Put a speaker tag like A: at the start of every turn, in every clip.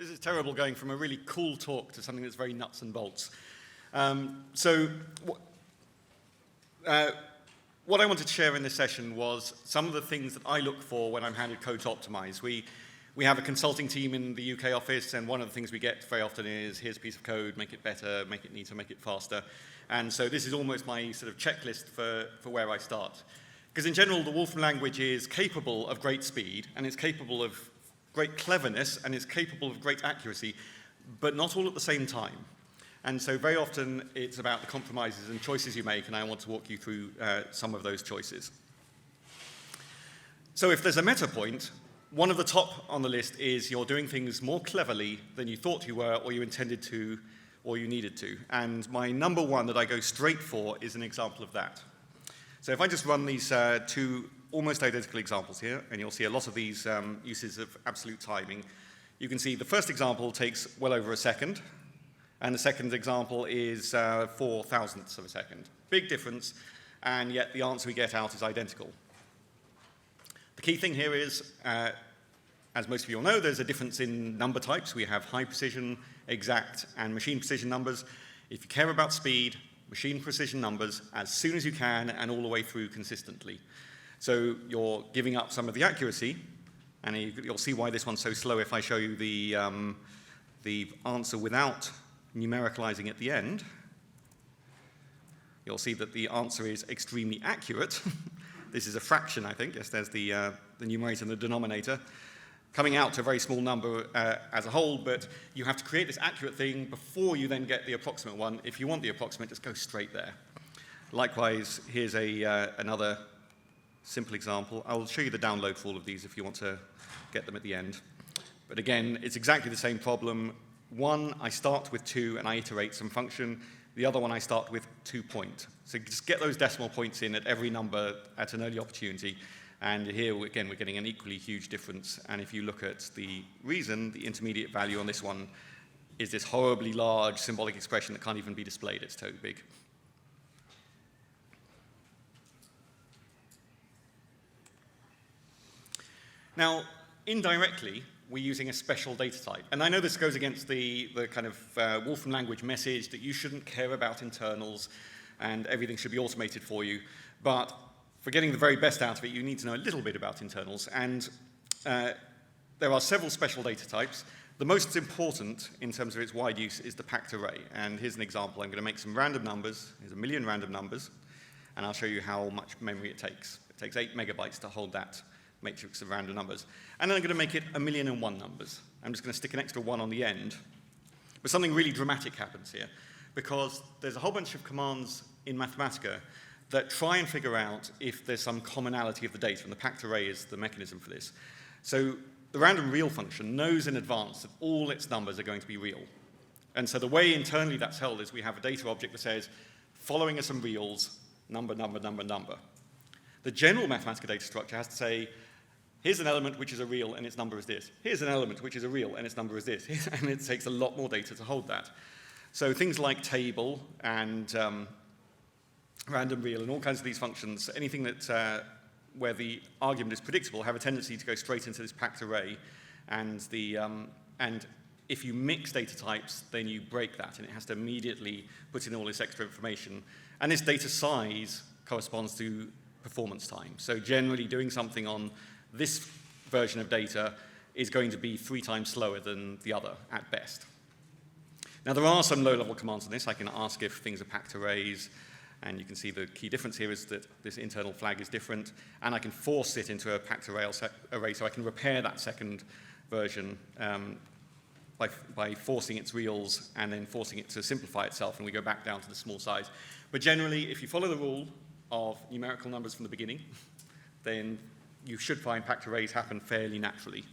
A: This is terrible going from a really cool talk to something that's very nuts and bolts. What I wanted to share in this session was some of the things that I look for when I'm handed code to optimize. We have a consulting team in the UK office, and one of the things we get very often is, here's a piece of code, make it better, make it neater, make it faster. And so this is almost my sort of checklist for where I start. Because in general, the Wolfram language is capable of great speed, and it's capable of great cleverness, and it's capable of great accuracy, but not all at the same time. And so very often it's about the compromises and choices you make, and I want to walk you through some of those choices. So if there's a meta point, one of the top on the list is you're doing things more cleverly than you thought you were, or you intended to, or you needed to. And my number one that I go straight for is an example of that. So if I just run these two almost identical examples here, and you'll see a lot of these uses of absolute timing. You can see the first example takes well over a second, and the second example is 4 thousandths of a second. Big difference, and yet the answer we get out is identical. The key thing here is, as most of you all know, there's a difference in number types. We have high precision, exact, and machine precision numbers. If you care about speed, machine precision numbers as soon as you can and all the way through consistently. So you're giving up some of the accuracy, and you'll see why this one's so slow if I show you the answer without numericalizing at the end. You'll see that the answer is extremely accurate. This is a fraction, I think. Yes, there's the numerator and the denominator, coming out to a very small number as a whole, but you have to create this accurate thing before you then get the approximate one. If you want the approximate, just go straight there. Likewise, here's another simple example. I'll show you the download for all of these if you want to get them at the end. But again, it's exactly the same problem. One, I start with 2 and I iterate some function. The other one, I start with 2 point. So just get those decimal points in at every number at an early opportunity. And here, again, we're getting an equally huge difference. And if you look at the reason, the intermediate value on this one is this horribly large symbolic expression that can't even be displayed. It's too big. Now, indirectly, we're using a special data type. And I know this goes against the kind of Wolfram language message that you shouldn't care about internals and everything should be automated for you. But for getting the very best out of it, you need to know a little bit about internals. And there are several special data types. The most important in terms of its wide use is the packed array. And here's an example. I'm going to make some random numbers. Here's 1 million random numbers. And I'll show you how much memory it takes. It takes 8 megabytes to hold that matrix of random numbers. And then I'm going to make it 1,000,001 numbers. I'm just going to stick an extra 1 on the end. But something really dramatic happens here, because there's a whole bunch of commands in Mathematica that try and figure out if there's some commonality of the data, and the packed array is the mechanism for this. So the random real function knows in advance that all its numbers are going to be real. And so the way internally that's held is we have a data object that says, following are some reals, number, number, number, number. The general Mathematica data structure has to say, here's an element which is a real and its number is this. Here's an element which is a real and its number is this. And it takes a lot more data to hold that. So things like table and random real and all kinds of these functions, anything that where the argument is predictable, have a tendency to go straight into this packed array. And if you mix data types, then you break that, and it has to immediately put in all this extra information. And this data size corresponds to performance time. So generally doing something on this version of data is going to be 3 times slower than the other at best. Now there are some low-level commands on this. I can ask if things are packed arrays, and you can see the key difference here is that this internal flag is different, and I can force it into a packed array so I can repair that second version by forcing its reals and then forcing it to simplify itself, and we go back down to the small size. But generally, if you follow the rule of numerical numbers from the beginning, then you should find packed arrays happen fairly naturally.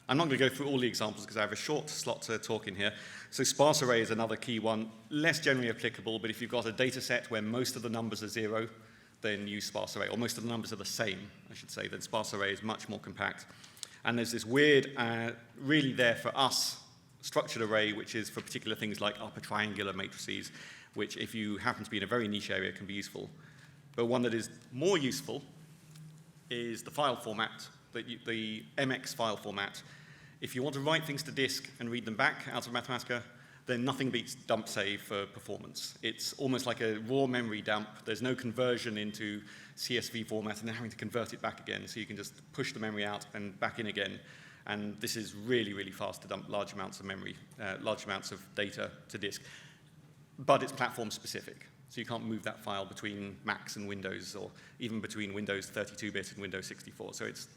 A: I'm not going to go through all the examples because I have a short slot to talk in here. So sparse array is another key one, less generally applicable, but if you've got a data set where most of the numbers are 0, then use sparse array, or most of the numbers are the same, I should say, then sparse array is much more compact. And there's this weird, really there for us, structured array, which is for particular things like upper triangular matrices, which if you happen to be in a very niche area can be useful. But one that is more useful is the file format that the MX file format, if you want to write things to disk and read them back out of Mathematica, then nothing beats dump save for performance. It's almost like a raw memory dump. There's no conversion into CSV format and having to convert it back again, so you can just push the memory out and back in again. And this is really, really fast to dump large amounts of memory, large amounts of data to disk. But it's platform specific, so you can't move that file between Macs and Windows, or even between Windows 32-bit and Windows 64, so it's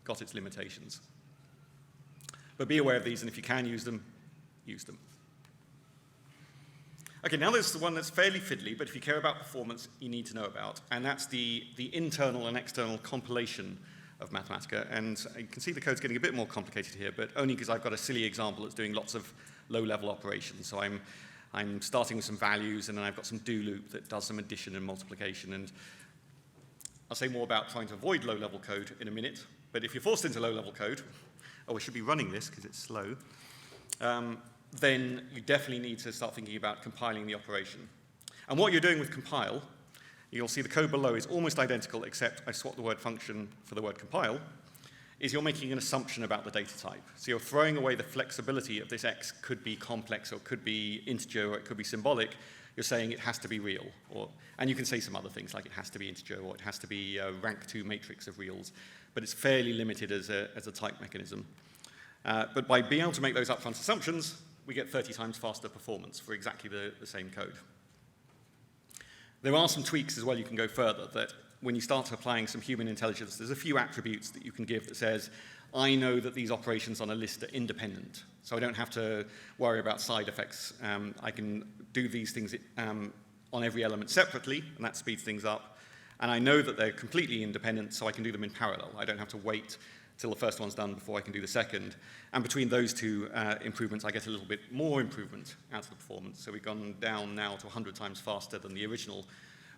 A: got its limitations. But be aware of these, and if you can use them, use them. Okay, now there's the one that's fairly fiddly, but if you care about performance, you need to know about, and that's the internal and external compilation of Mathematica. And you can see the code's getting a bit more complicated here, but only because I've got a silly example that's doing lots of low-level operations. So I'm starting with some values, and then I've got some do loop that does some addition and multiplication. And I'll say more about trying to avoid low-level code in a minute, but if you're forced into low-level code, we should be running this because it's slow, then you definitely need to start thinking about compiling the operation. And what you're doing with compile, you'll see the code below is almost identical, except I swapped the word function for the word compile, is you're making an assumption about the data type. So you're throwing away the flexibility of this x could be complex, or could be integer, or it could be symbolic. You're saying it has to be real. And you can say some other things, like it has to be integer, or it has to be a rank 2 matrix of reals. But it's fairly limited as a type mechanism. But by being able to make those upfront assumptions, we get 30 times faster performance for exactly the same code. There are some tweaks as well you can go further, that when you start applying some human intelligence, there's a few attributes that you can give that says, I know that these operations on a list are independent, so I don't have to worry about side effects. I can do these things on every element separately, and that speeds things up. And I know that they're completely independent, so I can do them in parallel. I don't have to wait till the first one's done before I can do the second. And between those two improvements, I get a little bit more improvement out of the performance. So we've gone down now to 100 times faster than the original.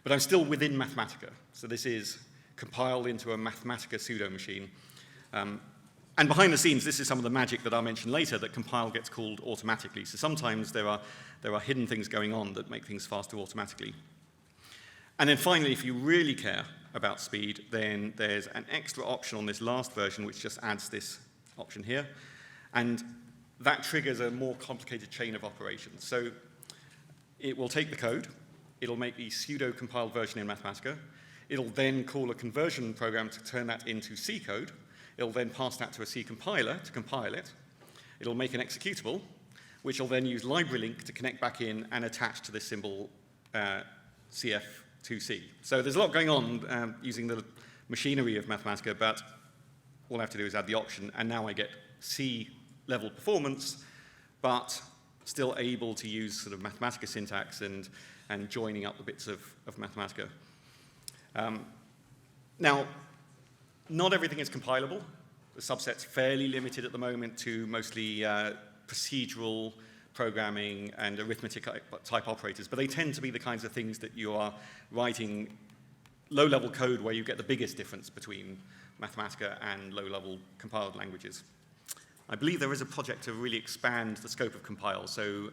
A: But I'm still within Mathematica. So this is compiled into a Mathematica pseudo machine. And behind the scenes, this is some of the magic that I'll mention later, that compile gets called automatically. So sometimes there are hidden things going on that make things faster automatically. And then finally, if you really care about speed, then there's an extra option on this last version which just adds this option here. And that triggers a more complicated chain of operations. So it will take the code, it'll make the pseudo-compiled version in Mathematica, it'll then call a conversion program to turn that into C code, it'll then pass that to a C compiler to compile it, it'll make an executable, which will then use library link to connect back in and attach to this symbol CF2C. So there's a lot going on using the machinery of Mathematica, but all I have to do is add the option, and now I get C-level performance, but still able to use sort of Mathematica syntax and joining up the bits of Mathematica. Now, not everything is compilable. The subset's fairly limited at the moment to mostly procedural programming and arithmetic-type operators, but they tend to be the kinds of things that you are writing low-level code where you get the biggest difference between Mathematica and low-level compiled languages. I believe there is a project to really expand the scope of compile, so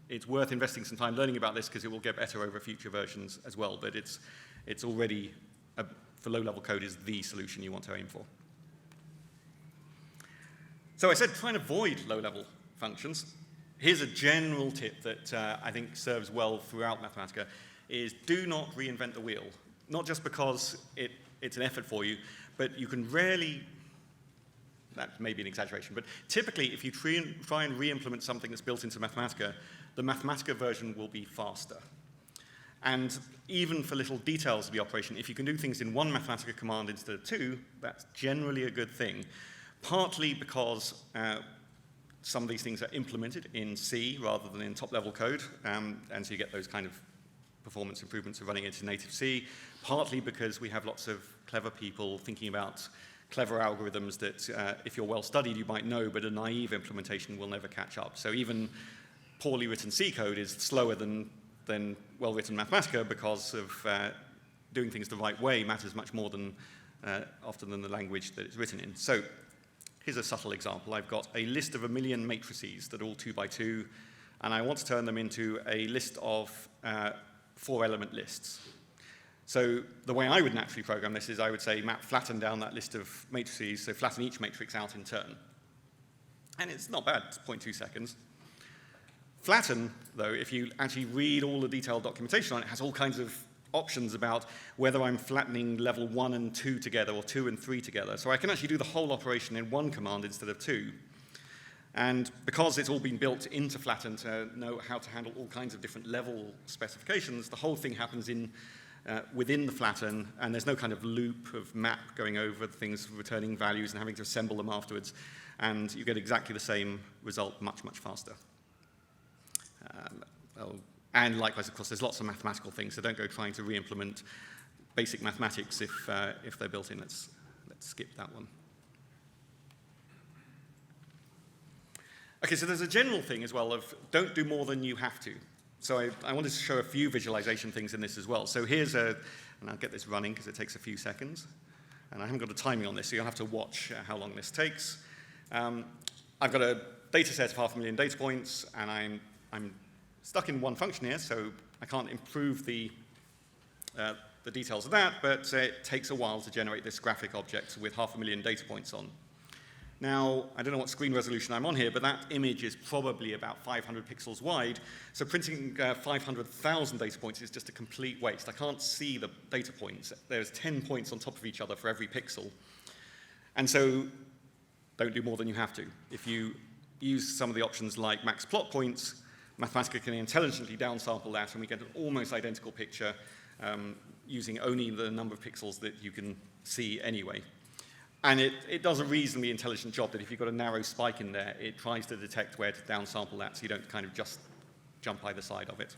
A: it's worth investing some time learning about this because it will get better over future versions as well, but it's already, for low-level code, is the solution you want to aim for. So I said try and avoid low-level functions. Here's a general tip that I think serves well throughout Mathematica, is do not reinvent the wheel. Not just because it's an effort for you, but you can rarely, that may be an exaggeration, but typically if you try and re-implement something that's built into Mathematica, the Mathematica version will be faster. And even for little details of the operation, if you can do things in one Mathematica command instead of two, that's generally a good thing. Partly because some of these things are implemented in C rather than in top-level code, and so you get those kind of performance improvements of running it in native C, partly because we have lots of clever people thinking about clever algorithms that if you're well-studied you might know, but a naive implementation will never catch up. So even poorly written C code is slower than well-written Mathematica because of doing things the right way matters much more than often than the language that it's written in. So here's a subtle example. I've got a list of 1 million matrices that are all 2 by 2, and I want to turn them into a list of 4-element lists. So the way I would naturally program this is I would say map flatten down that list of matrices, so flatten each matrix out in turn. And it's not bad, it's 0.2 seconds. Flatten, though, if you actually read all the detailed documentation on it, has all kinds of options about whether I'm flattening level 1 and 2 together or 2 and 3 together. So I can actually do the whole operation in one command instead of two. And because it's all been built into flatten to know how to handle all kinds of different level specifications, the whole thing happens within the flatten, and there's no kind of loop of map going over things, returning values and having to assemble them afterwards. And you get exactly the same result much, much faster. And likewise, of course, there's lots of mathematical things, so don't go trying to re-implement basic mathematics if they're built in. Let's skip that one. Okay, so there's a general thing as well of don't do more than you have to. So I wanted to show a few visualization things in this as well. So here's and I'll get this running because it takes a few seconds. And I haven't got a timing on this, so you'll have to watch how long this takes. I've got a data set of 500,000 data points, and I'm stuck in one function here, so I can't improve the details of that, but it takes a while to generate this graphic object with 500,000 data points on. Now, I don't know what screen resolution I'm on here, but that image is probably about 500 pixels wide, so printing 500,000 data points is just a complete waste. I can't see the data points. There's 10 points on top of each other for every pixel. And so don't do more than you have to. If you use some of the options like max plot points, Mathematica can intelligently downsample that, and we get an almost identical picture using only the number of pixels that you can see anyway. And it does a reasonably intelligent job that if you've got a narrow spike in there, it tries to detect where to downsample that so you don't kind of just jump either side of it.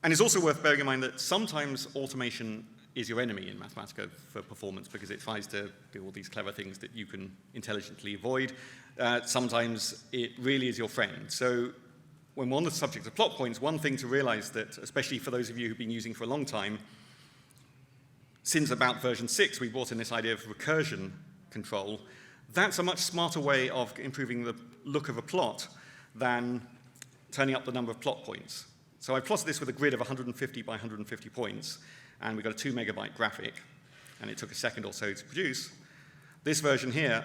A: And it's also worth bearing in mind that sometimes automation is your enemy in Mathematica for performance because it tries to do all these clever things that you can intelligently avoid. Sometimes it really is your friend. So when we're on the subject of plot points, one thing to realize that, especially for those of you who've been using for a long time, since about version 6, we brought in this idea of recursion control. That's a much smarter way of improving the look of a plot than turning up the number of plot points. So I plotted this with a grid of 150 by 150 points, and we got a 2 megabyte graphic, and it took a second or so to produce. This version here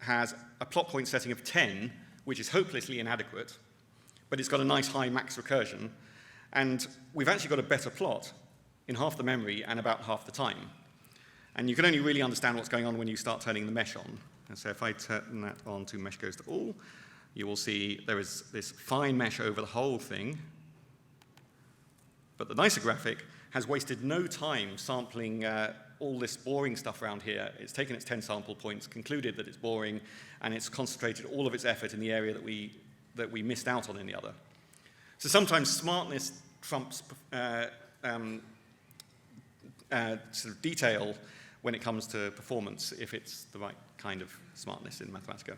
A: has a plot point setting of 10, which is hopelessly inadequate, but it's got a nice high max recursion, and we've actually got a better plot in half the memory and about half the time. And you can only really understand what's going on when you start turning the mesh on. And so if I turn that on to mesh goes to all, you will see there is this fine mesh over the whole thing. But the nicer graphic has wasted no time sampling all this boring stuff around here. It's taken its 10 sample points, concluded that it's boring, and it's concentrated all of its effort in the area that we missed out on in the other. So sometimes smartness trumps sort of detail when it comes to performance, if it's the right kind of smartness in Mathematica.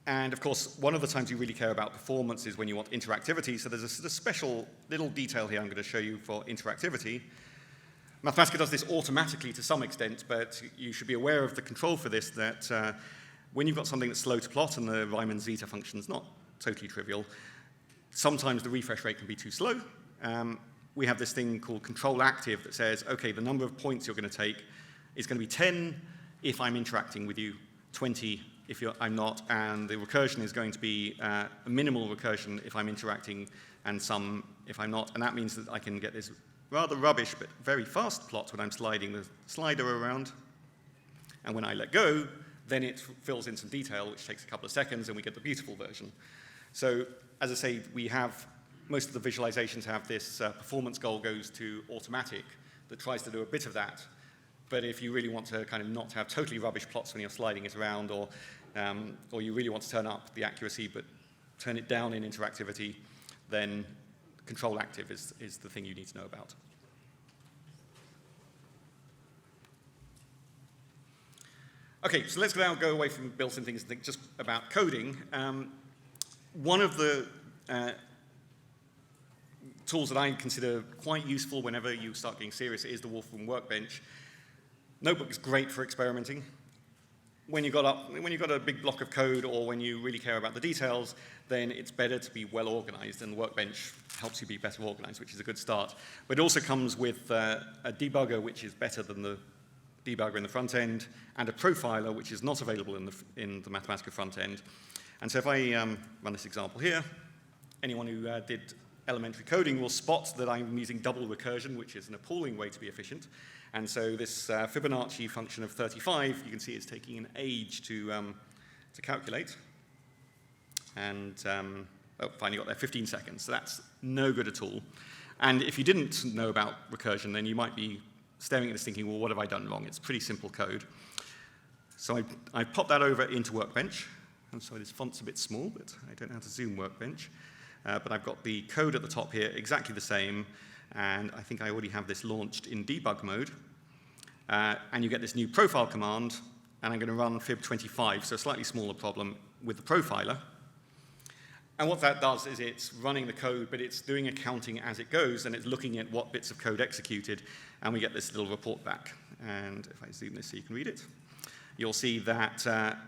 A: And of course, one of the times you really care about performance is when you want interactivity. So there's a sort of special little detail here I'm going to show you for interactivity. Mathematica does this automatically to some extent, but you should be aware of the control for this, that when you've got something that's slow to plot, and the Riemann zeta function is not totally trivial, sometimes the refresh rate can be too slow. We have this thing called control active that says, okay, the number of points you're going to take is going to be 10 if I'm interacting with you, 20 if I'm not, and the recursion is going to be a minimal recursion if I'm interacting, and some if I'm not, and that means that I can get this rather rubbish but very fast plot when I'm sliding the slider around, and when I let go, then it fills in some detail, which takes a couple of seconds, and we get the beautiful version. So, as I say, we have, most of the visualizations have this performance goal goes to automatic that tries to do a bit of that. But if you really want to kind of not have totally rubbish plots when you're sliding it around, or you really want to turn up the accuracy but turn it down in interactivity, then control active is the thing you need to know about. Okay, so let's now go away from built-in things and think just about coding. One of the tools that I consider quite useful whenever you start getting serious is the Wolfram Workbench. Notebook is great for experimenting. when you've got a big block of code or when you really care about the details, then it's better to be well organized, and the Workbench helps you be better organized, which is a good start. But it also comes with a debugger, which is better than the debugger in the front end, and a profiler, which is not available in the Mathematica front end. And so if I run this example here, anyone who did elementary coding will spot that I'm using double recursion, which is an appalling way to be efficient. And so this Fibonacci function of 35, you can see it's taking an age to calculate. And finally got there 15 seconds. So that's no good at all. And if you didn't know about recursion, then you might be staring at this thinking, well, what have I done wrong? It's pretty simple code. So I popped that over into Workbench. I'm sorry, this font's a bit small, but I don't know how to zoom Workbench. But I've got the code at the top here, exactly the same. And I think I already have this launched in debug mode. And you get this new profile command, and I'm going to run fib25, so a slightly smaller problem with the profiler. And what that does is it's running the code, but it's doing a counting as it goes, and it's looking at what bits of code executed, and we get this little report back. And if I zoom this so you can read it, you'll see that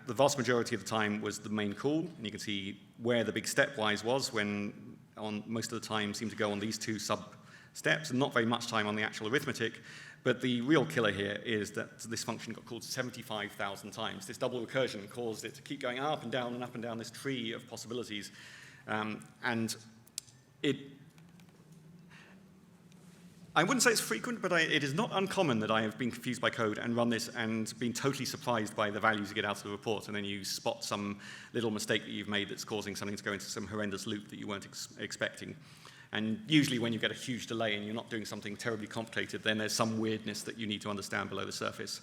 A: the vast majority of the time was the main call, and you can see where the big stepwise was when on most of the time seemed to go on these two sub-steps, and not very much time on the actual arithmetic. But the real killer here is that this function got called 75,000 times. This double recursion caused it to keep going up and down this tree of possibilities. And I wouldn't say it's frequent, but it is not uncommon that I have been confused by code and run this and been totally surprised by the values you get out of the report, and then you spot some little mistake that you've made that's causing something to go into some horrendous loop that you weren't expecting. And usually when you get a huge delay and you're not doing something terribly complicated, then there's some weirdness that you need to understand below the surface.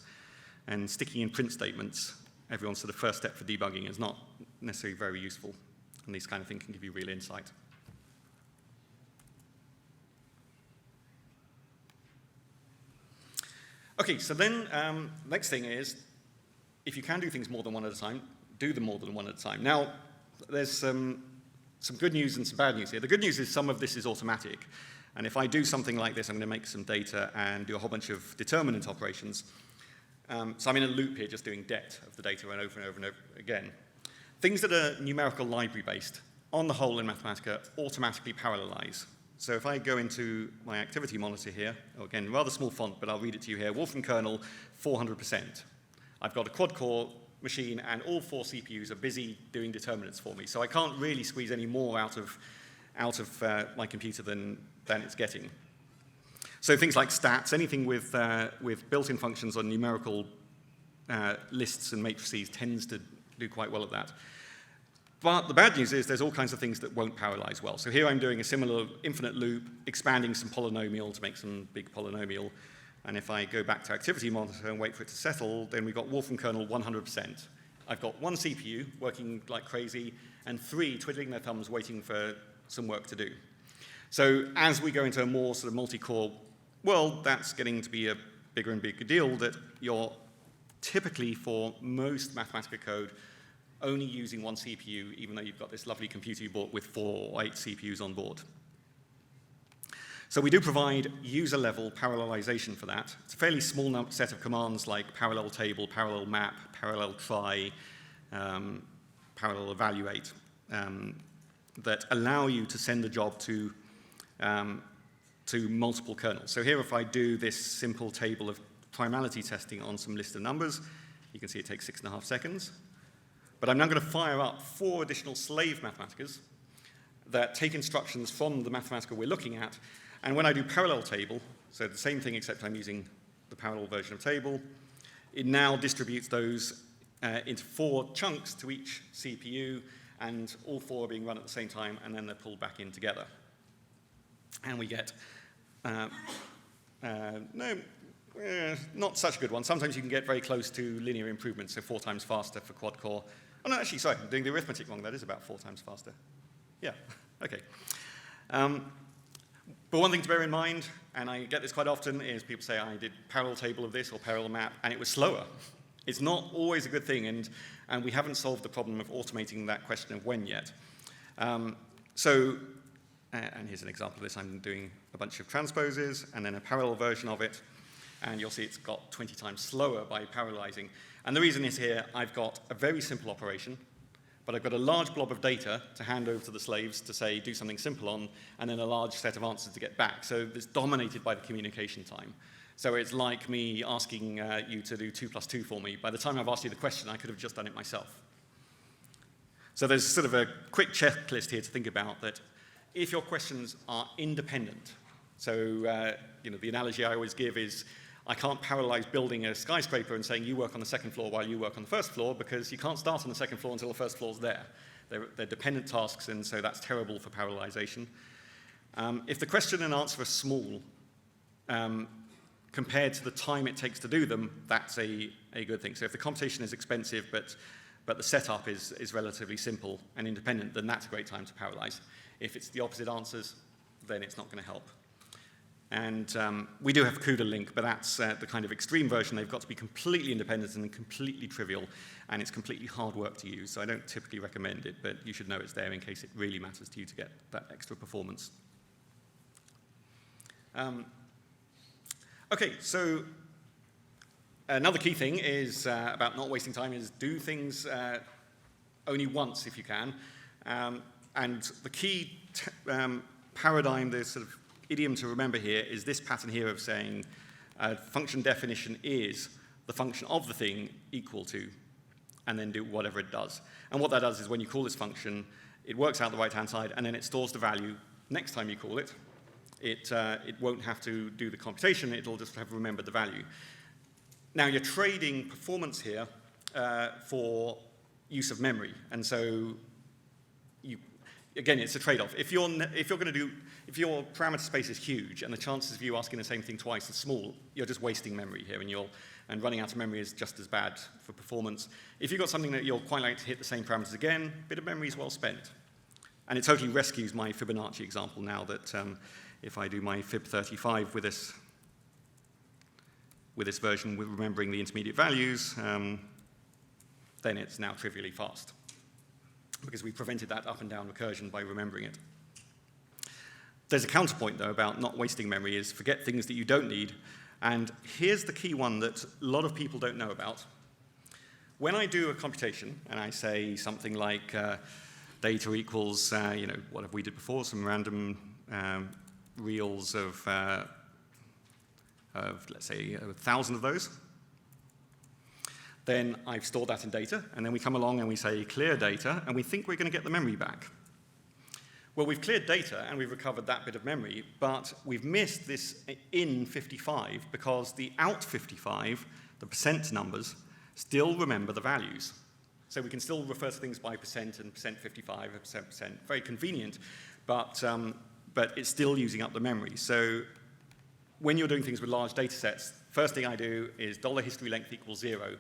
A: And sticking in print statements, everyone's sort of first step for debugging, is not necessarily very useful. And these kind of things can give you real insight. Okay, so then next thing is, if you can do things more than one at a time, do them more than one at a time. Now, there's some good news and some bad news here. The good news is some of this is automatic. And if I do something like this, I'm going to make some data and do a whole bunch of determinant operations. So I'm in a loop here just doing det of the data and over and over and over again. Things that are numerical library-based, on the whole in Mathematica, automatically parallelize. So if I go into my activity monitor here, again, rather small font, but I'll read it to you here, Wolfram kernel, 400%. I've got a quad-core machine, and all 4 CPUs are busy doing determinants for me. So I can't really squeeze any more out of my computer than it's getting. So things like stats, anything with built-in functions on numerical lists and matrices tends to do quite well at that. But the bad news is there's all kinds of things that won't parallelize well. So here I'm doing a similar infinite loop, expanding some polynomial to make some big polynomial. And if I go back to activity monitor and wait for it to settle, then we've got Wolfram kernel 100%. I've got 1 CPU working like crazy, and 3 twiddling their thumbs waiting for some work to do. So as we go into a more sort of multi-core world, that's getting to be a bigger and bigger deal, that you're typically, for most Mathematica code, only using 1 CPU, even though you've got this lovely computer you bought with 4 or 8 CPUs on board. So we do provide user-level parallelization for that. It's a fairly small set of commands like parallel table, parallel map, parallel try, parallel evaluate, that allow you to send the job to multiple kernels. So here, if I do this simple table of primality testing on some list of numbers, you can see it takes 6.5 seconds. But I'm now going to fire up 4 additional slave Mathematicas that take instructions from the Mathematica we're looking at. And when I do parallel table, so the same thing except I'm using the parallel version of table, it now distributes those into 4 chunks to each CPU, and all 4 are being run at the same time, and then they're pulled back in together. And we get, not such a good one. Sometimes you can get very close to linear improvement, so 4 times faster for quad-core. Oh, no, actually, sorry, I'm doing the arithmetic wrong. That is about 4 times faster. Yeah, okay. But one thing to bear in mind, and I get this quite often, is people say, I did parallel table of this or parallel map, and it was slower. It's not always a good thing, and we haven't solved the problem of automating that question of when yet. And here's an example of this. I'm doing a bunch of transposes and then a parallel version of it. and you'll see it's got 20 times slower by parallelizing. And the reason is here, I've got a very simple operation, but I've got a large blob of data to hand over to the slaves to say, do something simple on, and then a large set of answers to get back. So it's dominated by the communication time. So it's like me asking you to do 2 + 2 for me. By the time I've asked you the question, I could have just done it myself. So there's sort of a quick checklist here to think about that if your questions are independent. So the analogy I always give is I can't parallelize building a skyscraper and saying you work on the second floor while you work on the first floor, because you can't start on the second floor until the first floor's there. They're dependent tasks, and so that's terrible for parallelization. If the question and answer are small, compared to the time it takes to do them, that's a good thing. So if the computation is expensive, but the setup is relatively simple and independent, then that's a great time to parallelize. If it's the opposite answers, then it's not going to help. And we do have CUDA link, but that's the kind of extreme version. They've got to be completely independent and completely trivial, and it's completely hard work to use. So I don't typically recommend it, but you should know it's there in case it really matters to you to get that extra performance. Okay, so another key thing is about not wasting time is do things only once if you can. And the key paradigm, the sort of idiom to remember here is this pattern here of saying function definition is the function of the thing equal to, and then do whatever it does. And what that does is when you call this function, it works out the right-hand side, and then it stores the value next time you call it. It won't have to do the computation, it'll just have remembered the value. Now you're trading performance here for use of memory, and so again, it's a trade-off. If your parameter space is huge and the chances of you asking the same thing twice are small, you're just wasting memory here, and running out of memory is just as bad for performance. If you've got something that you'll quite like to hit the same parameters again, a bit of memory is well spent. And it totally rescues my Fibonacci example now that if I do my Fib35 with this version with remembering the intermediate values, then it's now trivially fast, because we prevented that up and down recursion by remembering it. There's a counterpoint, though, about not wasting memory is forget things that you don't need. And here's the key one that a lot of people don't know about. When I do a computation, and I say something like data equals, what we did before, some random reals of let's say, 1,000 of those, then I've stored that in data, and then we come along and we say clear data, and we think we're going to get the memory back. Well, we've cleared data, and we've recovered that bit of memory, but we've missed this in 55 because the out 55, the percent numbers, still remember the values. So we can still refer to things by percent and percent 55 and percent, very convenient, but it's still using up the memory. So when you're doing things with large data sets, first thing I do is $history length equals 0.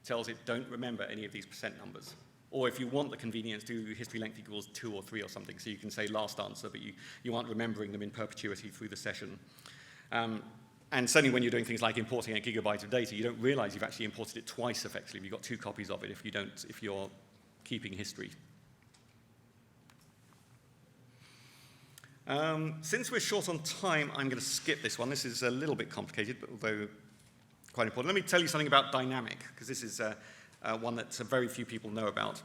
A: Tells it don't remember any of these percent numbers. Or if you want the convenience, do history length equals 2 or 3 or something, so you can say last answer, but you aren't remembering them in perpetuity through the session. And certainly when you're doing things like importing a gigabyte of data, you don't realize you've actually imported it twice effectively. You've got 2 copies of it if you're keeping history. Since we're short on time, I'm going to skip this one. This is a little bit complicated, but although quite important. Let me tell you something about dynamic, because this is one that very few people know about.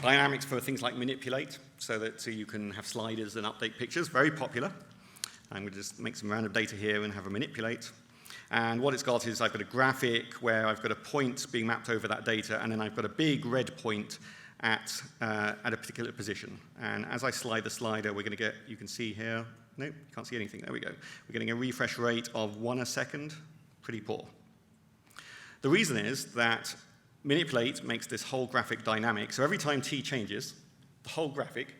A: Dynamics for things like manipulate, so you can have sliders and update pictures, very popular. I'm going to just make some random data here and have a manipulate. And what it's got is I've got a graphic where I've got a point being mapped over that data, and then I've got a big red point at a particular position. And as I slide the slider, we're going to get, you can see here, nope, you can't see anything, there we go. We're getting a refresh rate of 1 a second. Pretty poor. The reason is that manipulate makes this whole graphic dynamic, so every time t changes, the whole graphic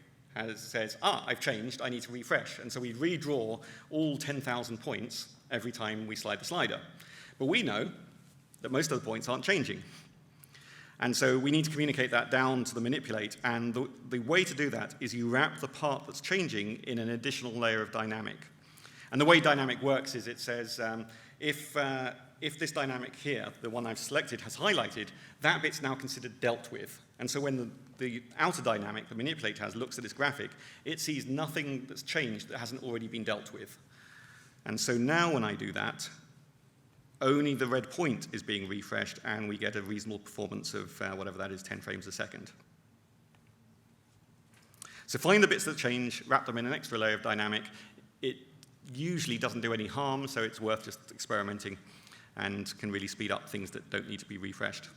A: says, I've changed, I need to refresh. And so we redraw all 10,000 points every time we slide the slider. But we know that most of the points aren't changing. And so we need to communicate that down to the manipulate, and the way to do that is you wrap the part that's changing in an additional layer of dynamic. And the way dynamic works is it says, if this dynamic here, the one I've selected, has highlighted, that bit's now considered dealt with. And so when the outer dynamic, the manipulate looks at this graphic, it sees nothing that's changed that hasn't already been dealt with. And so now when I do that, only the red point is being refreshed, and we get a reasonable performance of whatever that is, 10 frames a second. So find the bits that change, wrap them in an extra layer of dynamic. It usually doesn't do any harm, so it's worth just experimenting and can really speed up things that don't need to be refreshed.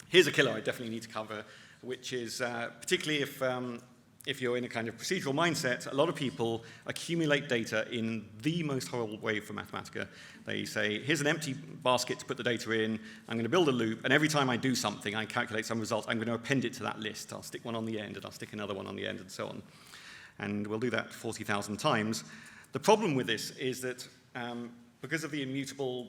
A: Here's a killer I definitely need to cover, which is particularly if you're in a kind of procedural mindset, a lot of people accumulate data in the most horrible way for Mathematica. They say, here's an empty basket to put the data in, I'm going to build a loop, and every time I do something, I calculate some result, I'm going to append it to that list. I'll stick one on the end, and I'll stick another one on the end, and so on. And we'll do that 40,000 times. The problem with this is that because of the immutable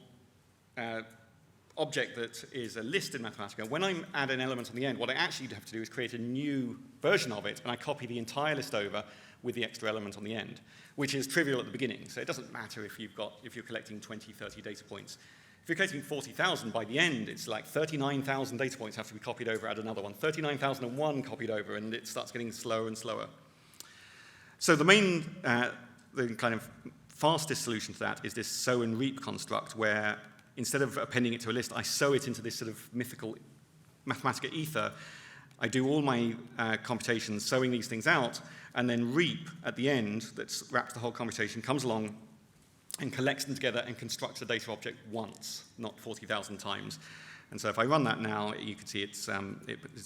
A: object that is a list in Mathematica, when I add an element on the end, what I actually have to do is create a new version of it, and I copy the entire list over with the extra element on the end, which is trivial at the beginning. So it doesn't matter if you're collecting 20, 30 data points. If you're collecting 40,000, by the end, it's like 39,000 data points have to be copied over, add another one, 39,001 copied over, and it starts getting slower and slower. So the main, the kind of fastest solution to that is this sow and reap construct, where instead of appending it to a list, I sow it into this sort of mythical Mathematica ether. I do all my computations sowing these things out, and then reap at the end that wraps the whole computation, comes along and collects them together and constructs a data object once, not 40,000 times. And so if I run that now, you can see it's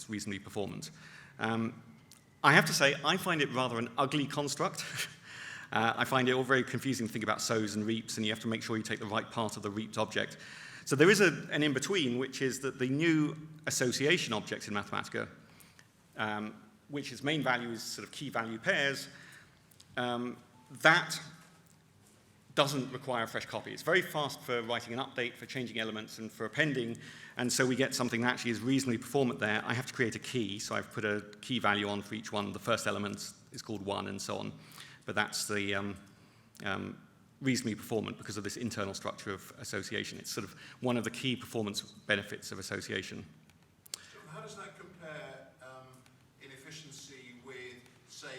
A: reasonably performant. I have to say, I find it rather an ugly construct. I find it all very confusing to think about sows and reaps, and you have to make sure you take the right part of the reaped object. So there is an in-between, which is that the new association object in Mathematica, which its main value is sort of key value pairs, that doesn't require a fresh copy. It's very fast for writing an update, for changing elements, and for appending, and so we get something that actually is reasonably performant there. I have to create a key, so I've put a key value on for each one. The first element is called 1, and so on. But that's the reasonably performant because of this internal structure of association. It's sort of one of the key performance benefits of association.
B: So how does that compare in efficiency with, say,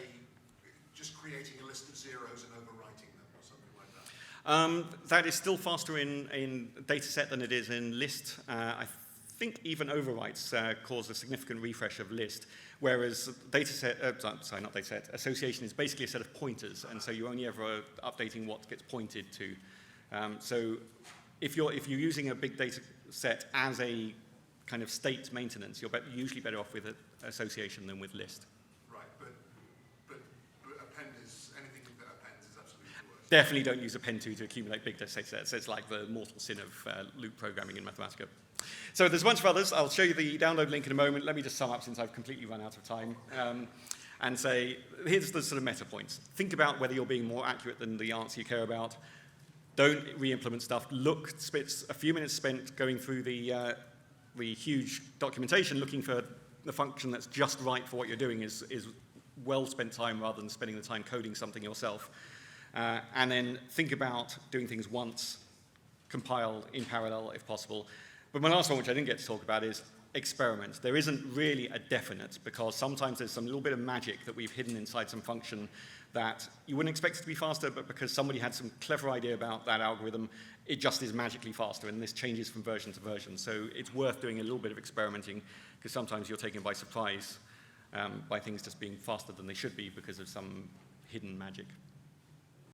B: just creating a list of zeros and overwriting them or something like that?
A: That is still faster in dataset than it is in list. I think even overwrites cause a significant refresh of list, whereas association is basically a set of pointers, and so you're only ever updating what gets pointed to. So if you're using a big data set as a kind of state maintenance, you're usually better off with association than with list.
B: Right, but append is, anything that appends is absolutely the worst.
A: Definitely don't use append to accumulate big data sets. It's like the mortal sin of loop programming in Mathematica. So there's a bunch of others. I'll show you the download link in a moment. Let me just sum up since I've completely run out of time. And say, here's the sort of meta points. Think about whether you're being more accurate than the answer you care about. Don't re-implement stuff. A few minutes spent going through the huge documentation looking for the function that's just right for what you're doing is well spent time rather than spending the time coding something yourself. And then think about doing things once, compile in parallel if possible. But my last one, which I didn't get to talk about, is experiments. There isn't really a definite, because sometimes there's some little bit of magic that we've hidden inside some function that you wouldn't expect it to be faster, but because somebody had some clever idea about that algorithm, it just is magically faster, and this changes from version to version. So it's worth doing a little bit of experimenting, because sometimes you're taken by surprise by things just being faster than they should be because of some hidden magic.